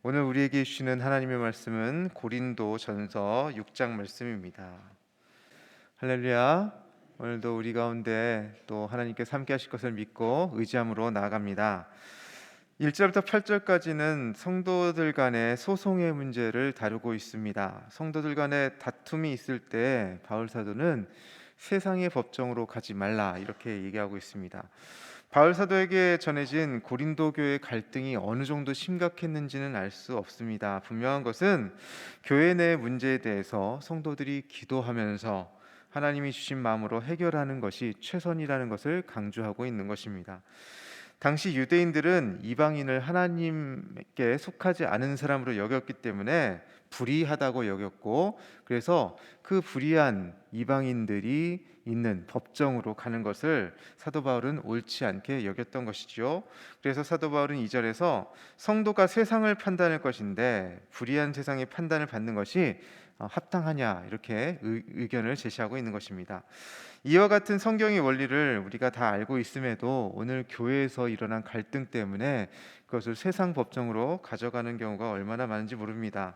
오늘 우리에게 주시는 하나님의 말씀은 고린도전서 6장 말씀입니다. 할렐루야. 오늘도 우리 가운데 또 하나님께서 함께 하실 것을 믿고 의지함으로 나아갑니다. 1절부터 8절까지는 성도들 간의 소송의 문제를 다루고 있습니다. 성도들 간의 다툼이 있을 때 바울 사도는 세상의 법정으로 가지 말라 이렇게 얘기하고 있습니다. 바울 사도에게 전해진 고린도 교회 갈등이 어느 정도 심각했는지는 알 수 없습니다. 분명한 것은 교회 내 문제에 대해서 성도들이 기도하면서 하나님이 주신 마음으로 해결하는 것이 최선이라는 것을 강조하고 있는 것입니다. 당시 유대인들은 이방인을 하나님께 속하지 않은 사람으로 여겼기 때문에 불의하다고 여겼고, 그래서 그 불의한 이방인들이 있는 법정으로 가는 것을 사도 바울은 옳지 않게 여겼던 것이죠. 그래서 사도 바울은 2절에서 성도가 세상을 판단할 것인데 불의한 세상의 판단을 받는 것이 합당하냐 이렇게 의견을 제시하고 있는 것입니다. 이와 같은 성경의 원리를 우리가 다 알고 있음에도 오늘 교회에서 일어난 갈등 때문에 그것을 세상 법정으로 가져가는 경우가 얼마나 많은지 모릅니다.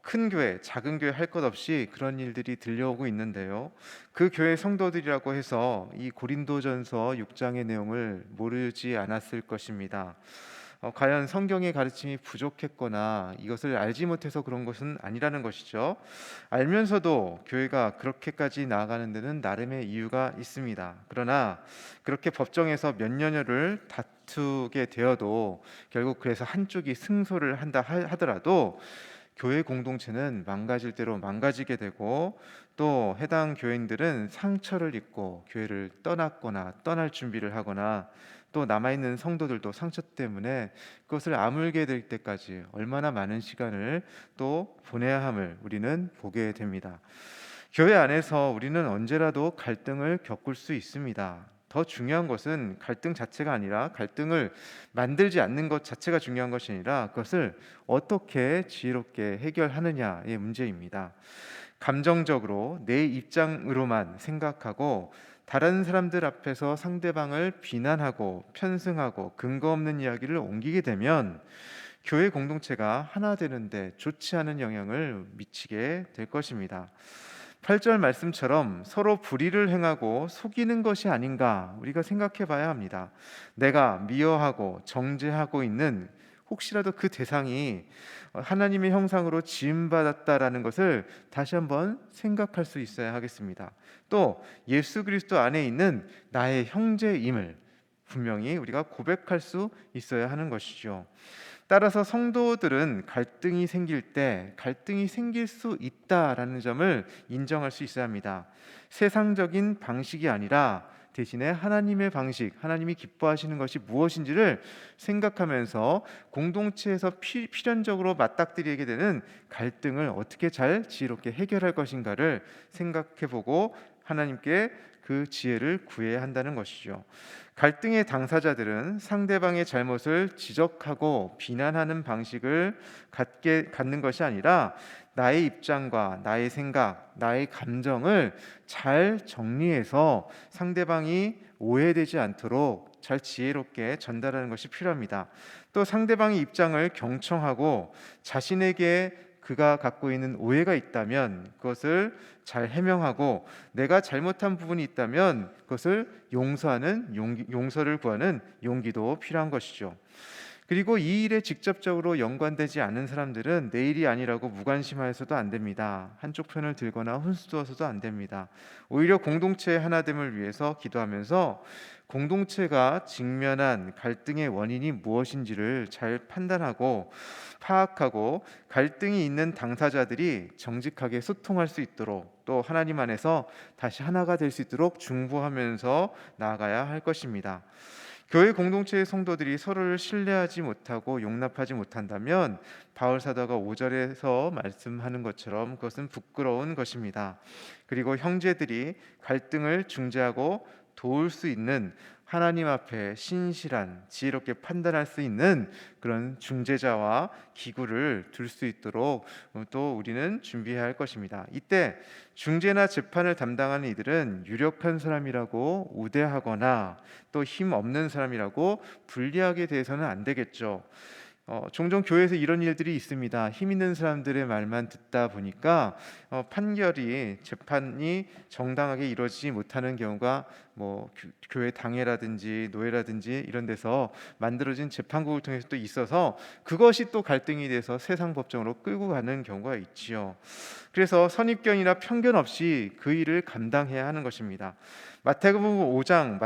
큰 교회, 작은 교회 할 것 없이 그런 일들이 들려오고 있는데요. 그 교회 성도들이라고 해서 이 고린도전서 6장의 내용을 모르지 않았을 것입니다. 과연 성경의 가르침이 부족했거나 이것을 알지 못해서 그런 것은 아니라는 것이죠. 알면서도 교회가 그렇게까지 나아가는 데는 나름의 이유가 있습니다. 그러나 그렇게 법정에서 몇 년여를 다투게 되어도 결국 그래서 한쪽이 승소를 한다 하더라도 교회 공동체는 망가질 대로 망가지게 되고, 또 해당 교인들은 상처를 입고 교회를 떠났거나 떠날 준비를 하거나, 또 남아있는 성도들도 상처 때문에 그것을 아물게 될 때까지 얼마나 많은 시간을 또 보내야 함을 우리는 보게 됩니다. 교회 안에서 우리는 언제라도 갈등을 겪을 수 있습니다. 더 중요한 것은 갈등 자체가 아니라, 갈등을 만들지 않는 것 자체가 중요한 것이 아니라 그것을 어떻게 지혜롭게 해결하느냐의 문제입니다. 감정적으로 내 입장으로만 생각하고 다른 사람들 앞에서 상대방을 비난하고 편승하고 근거 없는 이야기를 옮기게 되면 교회 공동체가 하나 되는데 좋지 않은 영향을 미치게 될 것입니다. 8절 말씀처럼 서로 불의를 행하고 속이는 것이 아닌가 우리가 생각해 봐야 합니다. 내가 미워하고 정죄하고 있는 혹시라도 그 대상이 하나님의 형상으로 지음받았다라는 것을 다시 한번 생각할 수 있어야 하겠습니다. 또 예수 그리스도 안에 있는 나의 형제임을 분명히 우리가 고백할 수 있어야 하는 것이죠. 따라서 성도들은 갈등이 생길 때 갈등이 생길 수 있다라는 점을 인정할 수 있어야 합니다. 세상적인 방식이 아니라 대신에 하나님의 방식, 하나님이 기뻐하시는 것이 무엇인지를 생각하면서 공동체에서 필연적으로 맞닥뜨리게 되는 갈등을 어떻게 잘 지혜롭게 해결할 것인가를 생각해보고 하나님께 그 지혜를 구해야 한다는 것이죠. 갈등의 당사자들은 상대방의 잘못을 지적하고 비난하는 방식을 갖는 것이 아니라 나의 입장과 나의 생각, 나의 감정을 잘 정리해서 상대방이 오해되지 않도록 잘 지혜롭게 전달하는 것이 필요합니다. 또 상대방의 입장을 경청하고 자신에게 그가 갖고 있는 오해가 있다면 그것을 잘 해명하고, 내가 잘못한 부분이 있다면 그것을 용서하는 용서를 구하는 용기도 필요한 것이죠. 그리고 이 일에 직접적으로 연관되지 않은 사람들은 내 일이 아니라고 무관심하여서도 안 됩니다. 한쪽 편을 들거나 훈수두어서도 안 됩니다. 오히려 공동체의 하나됨을 위해서 기도하면서 공동체가 직면한 갈등의 원인이 무엇인지를 잘 판단하고 파악하고, 갈등이 있는 당사자들이 정직하게 소통할 수 있도록, 또 하나님 안에서 다시 하나가 될 수 있도록 중보하면서 나아가야 할 것입니다. 교회 공동체의 성도들이 서로를 신뢰하지 못하고 용납하지 못한다면 바울 사도가 5절에서 말씀하는 것처럼 그것은 부끄러운 것입니다. 그리고 형제들이 갈등을 중재하고 도울 수 있는, 하나님 앞에 신실한 지혜롭게 판단할 수 있는 그런 중재자와 기구를 둘 수 있도록 또 우리는 준비해야 할 것입니다. 이때 중재나 재판을 담당하는 이들은 유력한 사람이라고 우대하거나 또 힘 없는 사람이라고 불리하게 대해서는 안 되겠죠. 종종 교회에서 이런 일들이 있습니다. 힘 있는 사람들의 말만 듣다 보니까 재판이 정당하게 이루어지지 못하는 경우가 뭐 교회 당회라든지 노회라든지 이런 데서 만들어진 재판국을 통해서 또 있어서 그것이 또 갈등이 돼서 세상 법정으로 끌고 가는 경우가 있지요. 그래서 선입견이나 편견 없이 그 일을 감당해야 하는 것입니다. 마태복음 5장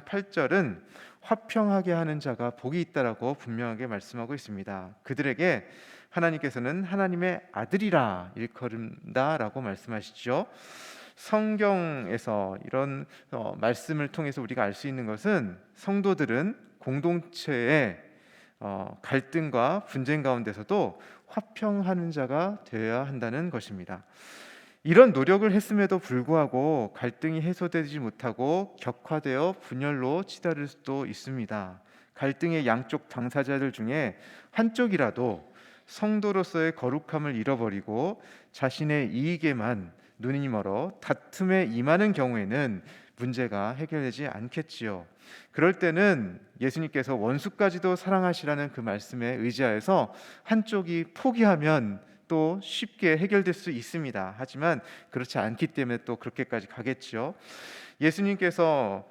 8절은 화평하게 하는 자가 복이 있다라고 분명하게 말씀하고 있습니다. 그들에게 하나님께서는 하나님의 아들이라 일컬음다라고 말씀하시죠. 성경에서 이런 말씀을 통해서 우리가 알 수 있는 것은 성도들은 공동체의 갈등과 분쟁 가운데서도 화평하는 자가 되어야 한다는 것입니다. 이런 노력을 했음에도 불구하고 갈등이 해소되지 못하고 격화되어 분열로 치달을 수도 있습니다. 갈등의 양쪽 당사자들 중에 한쪽이라도 성도로서의 거룩함을 잃어버리고 자신의 이익에만 눈이 멀어 다툼에 임하는 경우에는 문제가 해결되지 않겠지요. 그럴 때는 예수님께서 원수까지도 사랑하시라는 그 말씀에 의지하여서 한쪽이 포기하면 또 쉽게 해결될 수 있습니다. 하지만 그렇지 않기 때문에 또 그렇게까지 가겠죠. 예수님께서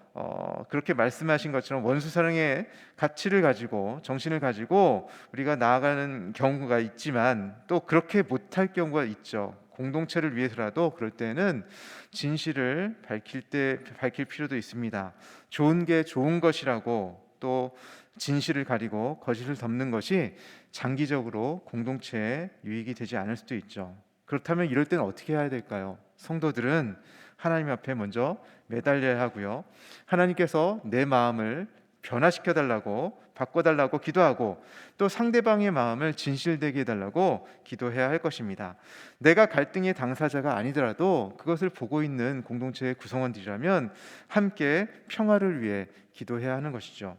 그렇게 말씀하신 것처럼 원수 사랑의 가치를 가지고 정신을 가지고 우리가 나아가는 경우가 있지만 또 그렇게 못할 경우가 있죠. 공동체를 위해서라도 그럴 때는 진실을 밝힐 필요도 있습니다. 좋은 게 좋은 것이라고 또 진실을 가리고 거짓을 덮는 것이 장기적으로 공동체에 유익이 되지 않을 수도 있죠. 그렇다면 이럴 때는 어떻게 해야 될까요? 성도들은 하나님 앞에 먼저 매달려야 하고요. 하나님께서 내 마음을 변화시켜 달라고 바꿔달라고 기도하고 또 상대방의 마음을 진실되게 해달라고 기도해야 할 것입니다. 내가 갈등의 당사자가 아니더라도 그것을 보고 있는 공동체의 구성원들이라면 함께 평화를 위해 기도해야 하는 것이죠.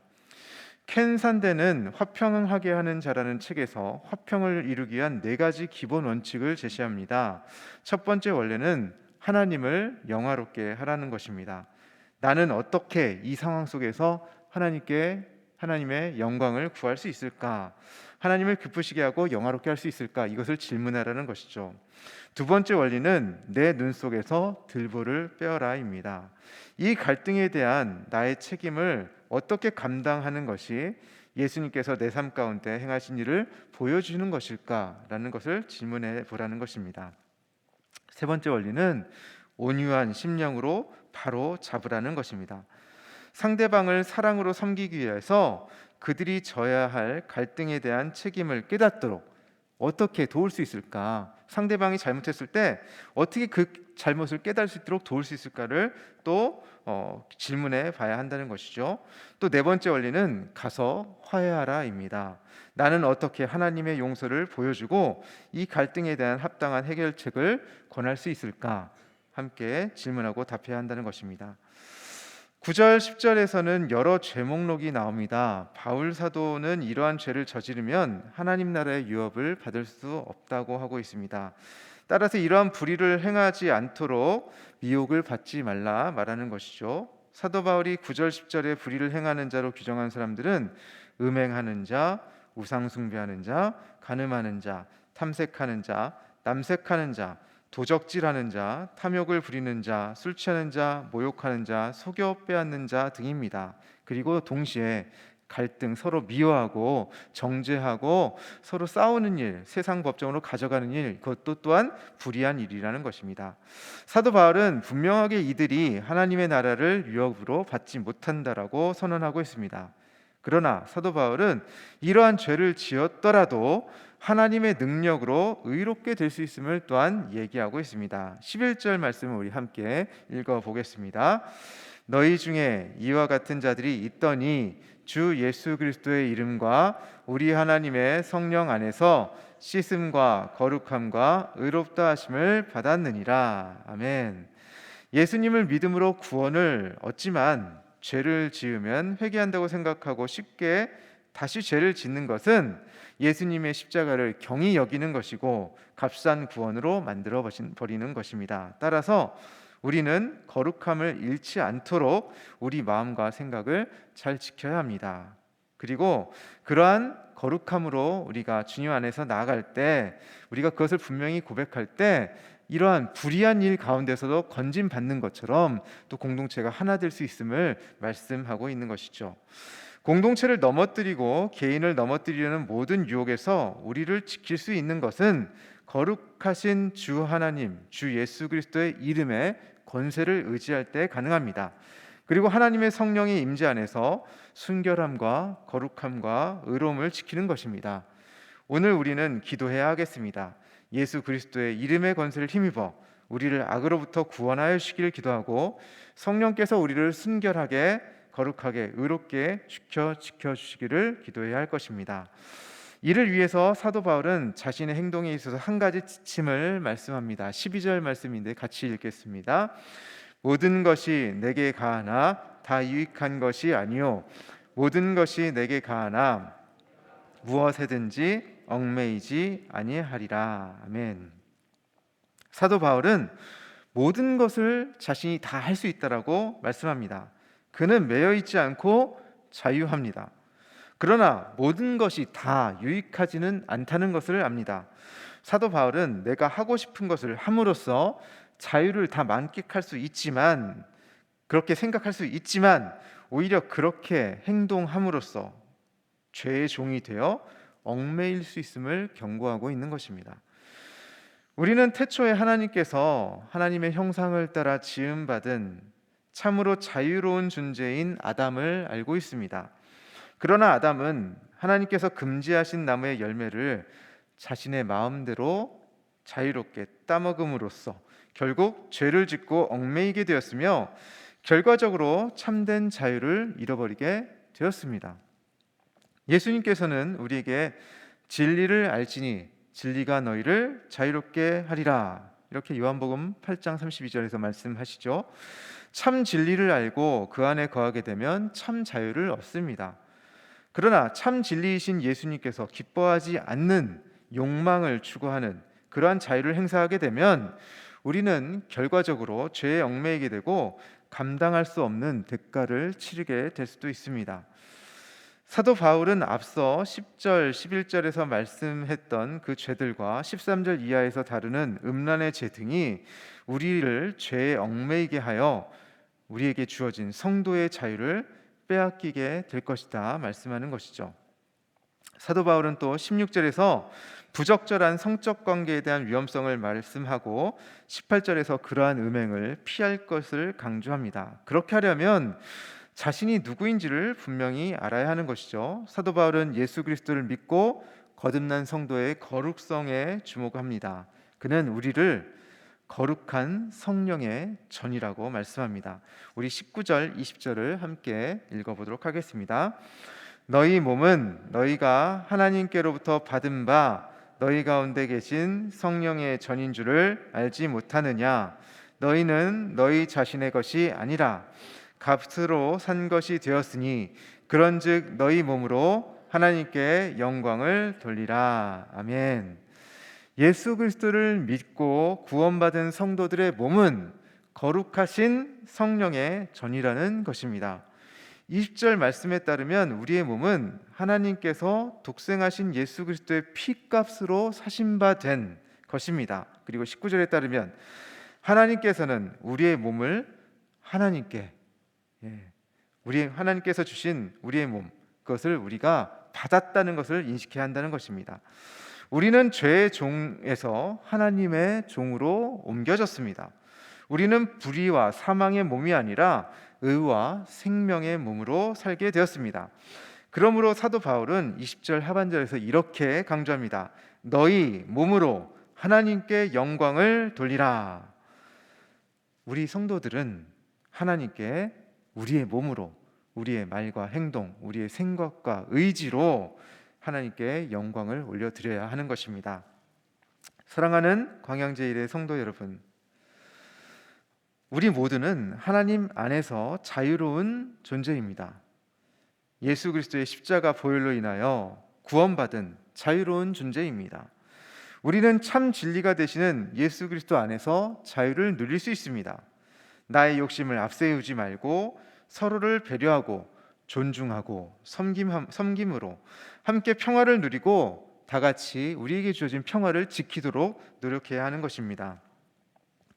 켄 산대는 화평하게 하는 자라는 책에서 화평을 이루기 위한 4가지 기본 원칙을 제시합니다. 첫 번째 원래는 하나님을 영화롭게 하라는 것입니다. 나는 어떻게 이 상황 속에서 하나님의 영광을 구할 수 있을까? 하나님을 기쁘시게 하고 영화롭게 할 수 있을까? 이것을 질문하라는 것이죠. 두 번째 원리는 내 눈 속에서 들보를 빼어라입니다. 이 갈등에 대한 나의 책임을 어떻게 감당하는 것이 예수님께서 내 삶 가운데 행하신 일을 보여주는 것일까라는 것을 질문해 보라는 것입니다. 세 번째 원리는 온유한 심령으로 바로 잡으라는 것입니다. 상대방을 사랑으로 섬기기 위해서 그들이 져야 할 갈등에 대한 책임을 깨닫도록 어떻게 도울 수 있을까? 상대방이 잘못했을 때 어떻게 그 잘못을 깨달을 수 있도록 도울 수 있을까를 또 질문해 봐야 한다는 것이죠. 또 네 번째 원리는 가서 화해하라입니다. 나는 어떻게 하나님의 용서를 보여주고 이 갈등에 대한 합당한 해결책을 권할 수 있을까? 함께 질문하고 답해야 한다는 것입니다. 9절 10절에서는 여러 죄 목록이 나옵니다. 바울 사도는 이러한 죄를 저지르면 하나님 나라의 유업을 받을 수 없다고 하고 있습니다. 따라서 이러한 불의를 행하지 않도록 미혹을 받지 말라 말하는 것이죠. 사도 바울이 9절 10절에 불의를 행하는 자로 규정한 사람들은 음행하는 자, 우상 숭배하는 자, 간음하는 자, 탐색하는 자, 남색하는 자, 도적질하는 자, 탐욕을 부리는 자, 술 취하는 자, 모욕하는 자, 속여 빼앗는 자 등입니다. 그리고 동시에 갈등, 서로 미워하고 정죄하고 서로 싸우는 일, 세상 법정으로 가져가는 일, 그것도 또한 불의한 일이라는 것입니다. 사도 바울은 분명하게 이들이 하나님의 나라를 유업으로 받지 못한다라고 선언하고 있습니다. 그러나 사도 바울은 이러한 죄를 지었더라도 하나님의 능력으로 의롭게 될 수 있음을 또한 얘기하고 있습니다. 11절 말씀을 우리 함께 읽어보겠습니다. 너희 중에 이와 같은 자들이 있더니 주 예수 그리스도의 이름과 우리 하나님의 성령 안에서 씻음과 거룩함과 의롭다 하심을 받았느니라. 아멘. 예수님을 믿음으로 구원을 얻지만 죄를 지으면 회개한다고 생각하고 쉽게 다시 죄를 짓는 것은 예수님의 십자가를 경히 여기는 것이고 값싼 구원으로 만들어 버리는 것입니다. 따라서 우리는 거룩함을 잃지 않도록 우리 마음과 생각을 잘 지켜야 합니다. 그리고 그러한 거룩함으로 우리가 주님 안에서 나아갈 때, 우리가 그것을 분명히 고백할 때 이러한 불의한 일 가운데서도 건진 받는 것처럼 또 공동체가 하나 될 수 있음을 말씀하고 있는 것이죠. 공동체를 넘어뜨리고 개인을 넘어뜨리려는 모든 유혹에서 우리를 지킬 수 있는 것은 거룩하신 주 하나님, 주 예수 그리스도의 이름에 권세를 의지할 때 가능합니다. 그리고 하나님의 성령의 임재 안에서 순결함과 거룩함과 의로움을 지키는 것입니다. 오늘 우리는 기도해야 하겠습니다. 예수 그리스도의 이름의 권세를 힘입어 우리를 악으로부터 구원하여 주시기를 기도하고, 성령께서 우리를 순결하게 거룩하게 의롭게 지켜주시기를 기도해야 할 것입니다. 이를 위해서 사도 바울은 자신의 행동에 있어서 한 가지 지침을 말씀합니다. 12절 말씀인데 같이 읽겠습니다. 모든 것이 내게 가하나 다 유익한 것이 아니요 모든 것이 내게 가하나 무엇에든지 얽매이지 아니하리라. 아멘. 사도 바울은 모든 것을 자신이 다 할 수 있다라고 말씀합니다. 그는 매여 있지 않고 자유합니다. 그러나 모든 것이 다 유익하지는 않다는 것을 압니다. 사도 바울은 내가 하고 싶은 것을 함으로써 자유를 다 만끽할 수 있지만, 그렇게 생각할 수 있지만 오히려 그렇게 행동함으로써 죄의 종이 되어 얽매일 수 있음을 경고하고 있는 것입니다. 우리는 태초에 하나님께서 하나님의 형상을 따라 지음받은 참으로 자유로운 존재인 아담을 알고 있습니다. 그러나 아담은 하나님께서 금지하신 나무의 열매를 자신의 마음대로 자유롭게 따먹음으로써 결국 죄를 짓고 얽매이게 되었으며, 결과적으로 참된 자유를 잃어버리게 되었습니다. 예수님께서는 우리에게 진리를 알지니 진리가 너희를 자유롭게 하리라, 이렇게 요한복음 8장 32절에서 말씀하시죠. 참 진리를 알고 그 안에 거하게 되면 참 자유를 얻습니다. 그러나 참 진리이신 예수님께서 기뻐하지 않는 욕망을 추구하는 그러한 자유를 행사하게 되면 우리는 결과적으로 죄에 얽매이게 되고 감당할 수 없는 대가를 치르게 될 수도 있습니다. 사도 바울은 앞서 10절, 11절에서 말씀했던 그 죄들과 13절 이하에서 다루는 음란의 죄 등이 우리를 죄에 얽매이게 하여 우리에게 주어진 성도의 자유를 빼앗기게 될 것이다 말씀하는 것이죠. 사도 바울은 또 16절에서 부적절한 성적 관계에 대한 위험성을 말씀하고 18절에서 그러한 음행을 피할 것을 강조합니다. 그렇게 하려면 자신이 누구인지를 분명히 알아야 하는 것이죠. 사도 바울은 예수 그리스도를 믿고 거듭난 성도의 거룩성에 주목합니다. 그는 우리를 거룩한 성령의 전이라고 말씀합니다. 우리 19절, 20절을 함께 읽어보도록 하겠습니다. 너희 몸은 너희가 하나님께로부터 받은 바 너희 가운데 계신 성령의 전인 줄을 알지 못하느냐? 너희는 너희 자신의 것이 아니라 값으로 산 것이 되었으니 그런즉 너희 몸으로 하나님께 영광을 돌리라. 아멘. 예수 그리스도를 믿고 구원받은 성도들의 몸은 거룩하신 성령의 전이라는 것입니다. 20절 말씀에 따르면 우리의 몸은 하나님께서 독생하신 예수 그리스도의 피값으로 사신 바 된 것입니다. 그리고 19절에 따르면 하나님께서는 우리의 몸을 하나님께 하나님께서 주신 우리의 몸, 그것을 우리가 받았다는 것을 인식해야 한다는 것입니다. 우리는 죄의 종에서 하나님의 종으로 옮겨졌습니다. 우리는 불의와 사망의 몸이 아니라 의와 생명의 몸으로 살게 되었습니다. 그러므로 사도 바울은 20절 하반절에서 이렇게 강조합니다. 너희 몸으로 하나님께 영광을 돌리라. 우리 성도들은 하나님께 우리의 몸으로, 우리의 말과 행동, 우리의 생각과 의지로 하나님께 영광을 올려드려야 하는 것입니다. 사랑하는 광양제일의 성도 여러분, 우리 모두는 하나님 안에서 자유로운 존재입니다. 예수 그리스도의 십자가 보혈로 인하여 구원받은 자유로운 존재입니다. 우리는 참 진리가 되시는 예수 그리스도 안에서 자유를 누릴 수 있습니다. 나의 욕심을 앞세우지 말고 서로를 배려하고 존중하고 섬김으로 함께 평화를 누리고 다 같이 우리에게 주어진 평화를 지키도록 노력해야 하는 것입니다.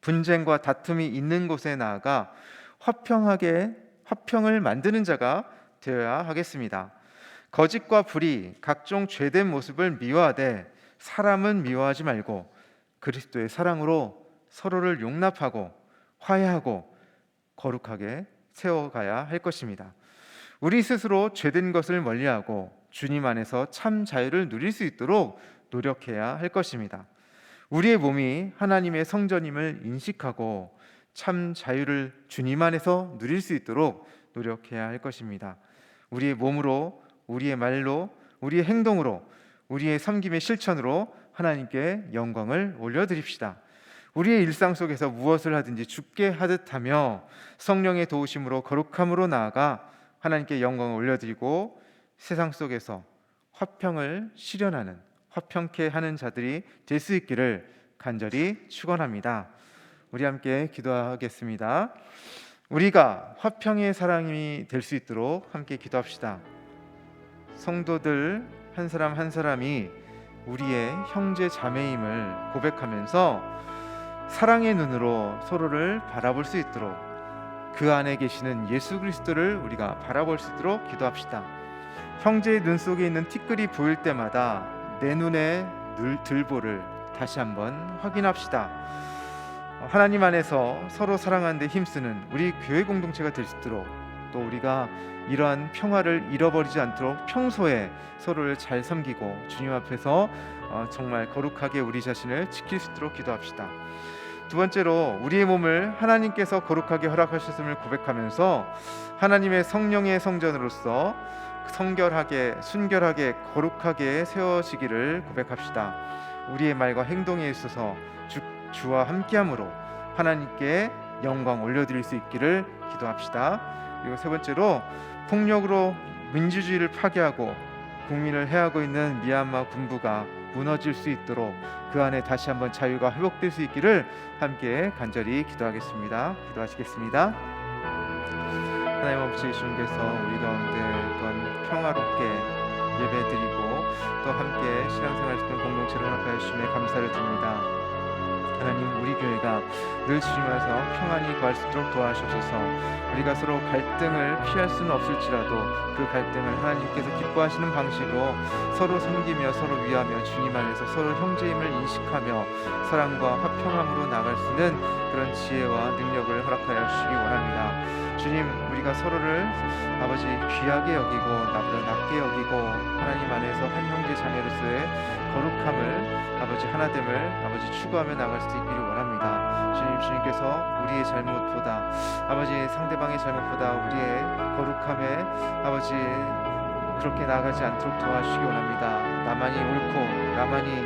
분쟁과 다툼이 있는 곳에 나아가 화평을 만드는 자가 되어야 하겠습니다. 거짓과 불의, 각종 죄된 모습을 미워하되 사람은 미워하지 말고 그리스도의 사랑으로 서로를 용납하고 화해하고 거룩하게 세워가야 할 것입니다. 우리 스스로 죄된 것을 멀리하고 주님 안에서 참 자유를 누릴 수 있도록 노력해야 할 것입니다. 우리의 몸이 하나님의 성전임을 인식하고 참 자유를 주님 안에서 누릴 수 있도록 노력해야 할 것입니다. 우리의 몸으로, 우리의 말로, 우리의 행동으로, 우리의 섬김의 실천으로 하나님께 영광을 올려드립시다. 우리의 일상 속에서 무엇을 하든지 주께 하듯 하며 성령의 도우심으로 거룩함으로 나아가 하나님께 영광을 올려드리고 세상 속에서 화평을 실현하는, 화평케 하는 자들이 될 수 있기를 간절히 축원합니다. 우리 함께 기도하겠습니다. 우리가 화평의 사람이 될 수 있도록 함께 기도합시다. 성도들 한 사람 한 사람이 우리의 형제 자매임을 고백하면서 사랑의 눈으로 서로를 바라볼 수 있도록 그 안에 계시는 예수 그리스도를 우리가 바라볼 수 있도록 기도합시다. 형제의 눈 속에 있는 티끌이 보일 때마다 내 눈에 들보를 다시 한번 확인합시다. 하나님 안에서 서로 사랑하는 데 힘쓰는 우리 교회 공동체가 될 수 있도록, 또 우리가 이러한 평화를 잃어버리지 않도록 평소에 서로를 잘 섬기고 주님 앞에서 정말 거룩하게 우리 자신을 지킬 수 있도록 기도합시다. 두 번째로 우리의 몸을 하나님께서 거룩하게 허락하셨음을 고백하면서 하나님의 성령의 성전으로서 성결하게, 순결하게, 거룩하게 세워지기를 고백합시다. 우리의 말과 행동에 있어서 주와 함께함으로 하나님께 영광 올려드릴 수 있기를 기도합시다. 그리고 세 번째로 폭력으로 민주주의를 파괴하고 국민을 해하고 있는 미얀마 군부가 무너질 수 있도록 그 안에 다시 한번 자유가 회복될 수 있기를 함께 간절히 기도하겠습니다. 기도하시겠습니다. 하나님 아버지, 주님께서 우리 가운데 또한 평화롭게 예배드리고 또 함께 신앙생활 시키는 공동체를 허락하여 주심에 감사를 드립니다. 하나님, 우리 교회가 늘 주님 안에서 평안히 거할 수 있도록 도와주셔서 우리가 서로 갈등을 피할 수는 없을지라도 그 갈등을 하나님께서 기뻐하시는 방식으로 서로 섬기며 서로 위하며 주님 안에서 서로 형제임을 인식하며 사랑과 화평함으로 나갈 수 있는 그런 지혜와 능력을 허락하여 주시기 원합니다. 주님, 우리가 서로를 아버지 귀하게 여기고 나보다 낮게 여기고 하나님 안에서 한 형제 자매로서의 거룩함을 아버지 하나됨을 아버지 추구하며 나갈 수 있기를 원합니다. 주님께서 우리의 잘못보다 아버지 상대방의 잘못보다 우리의 거룩함에 아버지 그렇게 나아가지 않도록 도와주시기 원합니다. 나만이 옳고 나만이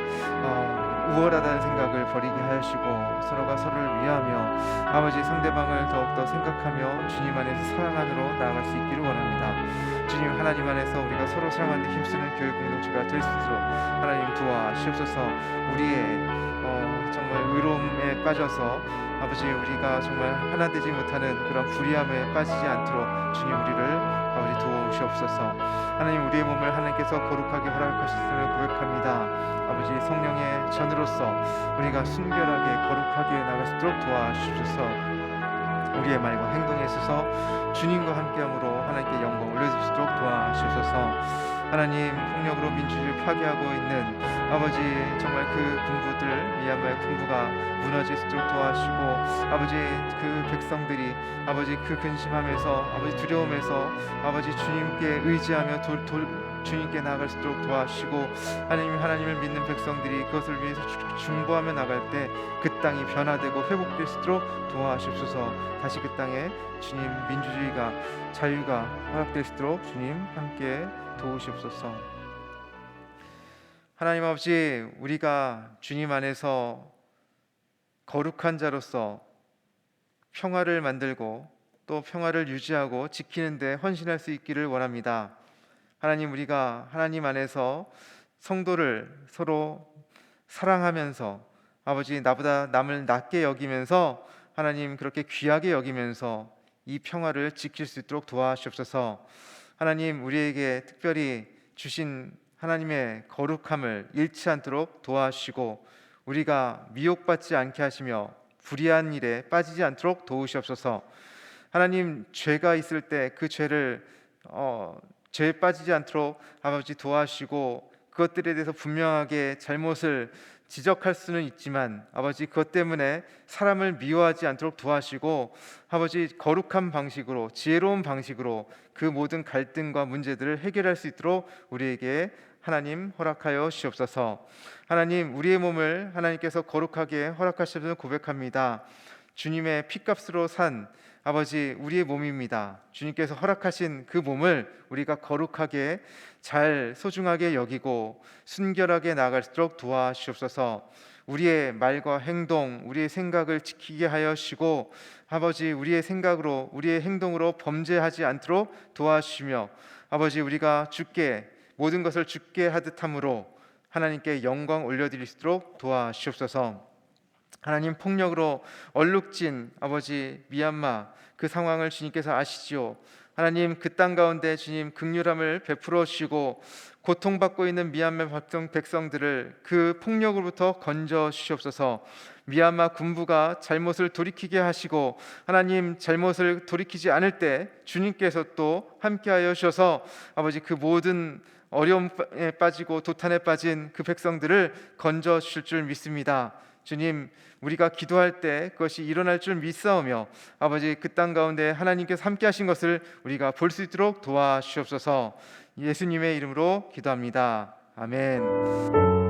우월하다는 생각을 버리게 하시고 서로가 서로를 위하며 아버지 상대방을 더욱더 생각하며 주님 안에서 사랑 안으로 나아갈 수 있기를 원합니다. 주님, 하나님 안에서 우리가 서로 사랑하는 데 힘쓰는 교회 공동체가 될 수 있도록 하나님 도와주시옵소서. 우리의 정말 의로움에 빠져서 아버지 우리가 정말 하나 되지 못하는 그런 불의함에 빠지지 않도록 주님 우리를 아버지 도우시옵소서. 하나님, 우리의 몸을 하나님께서 거룩하게 허락하셨음을 고백합니다. 아버지 성령의 전으로서 우리가 순결하게 거룩하게 나갈 수 있도록 도와주셔서 우리의 말과 행동에 있어서 주님과 함께함으로 하나님께 영광 올려드릴 수 있도록 도와주셔서 하나님, 폭력으로 민주주의를 파괴하고 있는 아버지 정말 그 군부들, 미얀마의 군부가 무너질 수 있도록 도와주시고 아버지 그 백성들이 아버지 그 근심함에서 아버지 두려움에서 아버지 주님께 의지하며 주님께 나아갈 수 있도록 도와주시고 하나님을 믿는 백성들이 그것을 위해서 중보하며 나갈 때 그 땅이 변화되고 회복될 수 있도록 도와주옵소서. 다시 그 땅에 주님 민주주의가 자유가 허락될 수 있도록 주님 함께 도우시옵소서. 하나님 아버지, 우리가 주님 안에서 거룩한 자로서 평화를 만들고 또 평화를 유지하고 지키는 데 헌신할 수 있기를 원합니다. 하나님, 우리가 하나님 안에서 성도를 서로 사랑하면서 아버지 나보다 남을 낮게 여기면서 하나님 그렇게 귀하게 여기면서 이 평화를 지킬 수 있도록 도와주옵소서. 하나님 우리에게 특별히 주신 하나님의 거룩함을 잃지 않도록 도와주시고 우리가 미혹받지 않게 하시며 불의한 일에 빠지지 않도록 도우시옵소서. 하나님 죄가 있을 때 그 죄에 빠지지 않도록 아버지 도와주시고 그것들에 대해서 분명하게 잘못을 지적할 수는 있지만 아버지 그것 때문에 사람을 미워하지 않도록 도와주시고 아버지 거룩한 방식으로 지혜로운 방식으로 그 모든 갈등과 문제들을 해결할 수 있도록 우리에게 하나님 허락하여 주시옵소서. 하나님 우리의 몸을 하나님께서 거룩하게 허락하시는 고백합니다. 주님의 피값으로 산 아버지 우리의 몸입니다. 주님께서 허락하신 그 몸을 우리가 거룩하게 잘 소중하게 여기고 순결하게 나아갈 수 있도록 도와주시옵소서. 우리의 말과 행동, 우리의 생각을 지키게 하여 주시고 아버지 우리의 생각으로 우리의 행동으로 범죄하지 않도록 도와주시며 아버지 우리가 주께 모든 것을 주께 하듯 함으로 하나님께 영광 올려드릴 수 있도록 도와주시옵소서. 하나님 폭력으로 얼룩진 아버지 미얀마 그 상황을 주님께서 아시지요. 하나님 그 땅 가운데 주님 긍휼함을 베풀어 주시고 고통받고 있는 미얀마 백성들을 그 폭력으로부터 건져 주시옵소서. 미얀마 군부가 잘못을 돌이키게 하시고 하나님 잘못을 돌이키지 않을 때 주님께서 또 함께하여 주셔서 아버지 그 모든 어려움에 빠지고 도탄에 빠진 그 백성들을 건져 주실 줄 믿습니다. 주님 우리가 기도할 때 그것이 일어날 줄 믿사오며 아버지 그 땅 가운데 하나님께서 함께 하신 것을 우리가 볼 수 있도록 도와주시옵소서. 예수님의 이름으로 기도합니다. 아멘.